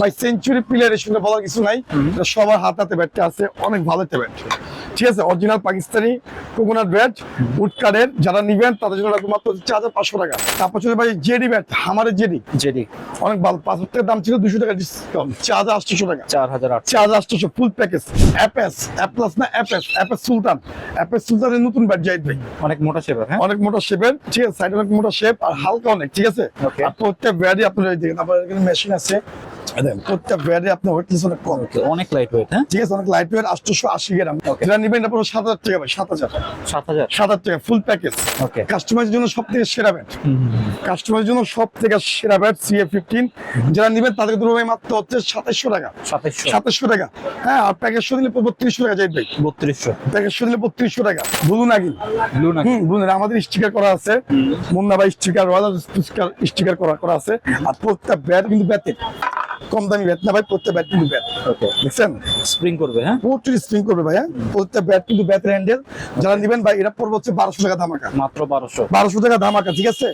ভাই সেঞ্চুরি প্লেয়ারের সঙ্গে বলার কিছু নাই, এটা সবার হাতে ব্যাটটা আছে, অনেক ভালো একটা ব্যাট। ঠিক আছে, original Pakistani coconut bat, wood কার্ডের। যারা নিবেন তাদের জন্য রাখবো মাত্র 4500 টাকা। তারপর চলে ভাই জেডি ব্যাট, হামারের জেডি, অনেক ভালো। 5 টাকা দাম ছিল, 200 টাকা ডিসকাউন্ট, 4800 টাকা। 4800 ফুল প্যাকেজ। অ্যাপেস প্লাস না, অ্যাপেস সুলতান, অ্যাপেস সুলতানের নতুন ব্যাট জাহিদ ভাই, অনেক মোটা শেপের। হ্যাঁ, অনেক মোটা শেপের। ঠিক আছে, সাইড অনেক মোটা শেপ আর হালকা অনেক। ঠিক আছে, Okay. আর প্রত্যেক ব্যাটই আপনার এই দেখেন, আপনার এখানে মেশিন আছে। প্রত্যেক ব্যাটে আপনার ওয়েটলেস অনেক কম। অনেক লাইট ওয়েট। হ্যাঁ, ঠিক আছে, অনেক লাইট ওয়েট, 880 গ্রাম। Okay. যেটা নিবেন এটা পুরো 7000 টাকা ভাই, 7000 7000। টাকা ফুল প্যাকেজ। Okay. কাস্টমারের জন্য সব থেকে সেরা ব্যাট, কাস্টমারের জন্য সব থেকে সেরা ব্যাট CA15। যারা নিবেন তাদের জন্য ভাই মাত্র হচ্ছে 2700 টাকা। 2700 টাকা। হ্যাঁ, আর প্যাকেজ দিলে 3200 টাকা যাই ভাই। 3200 প্যাকেজ দিলে 3200 টাকা। ব্লু নাগিন, ব্লু না? ব্লু নাগিন আমাদের স্টিকার করা আছে, মুন্না ভাই স্টিকার, রয়্যাল স্টিকার করা আছে। আর প্রত্যেক ব্যাট কিন্তু ব্যাটের কম দামি ব্যাট না ভাই, প্রত্যেক ব্যাট কিন্তু ব্যাট। ওকে, দেখছেন স্প্রিং করবে। হ্যাঁ, প্রচুর স্প্রিং করবে ভাই। প্রত্যেক ব্যাট কিন্তু ব্যাট হ্যান্ডেল। যারা নিবেন ভাই এটা পড়বে হচ্ছে 1200 টাকা ধামাকা, মাত্র 1200। 1200 টাকা ধামাকা। ঠিক আছে।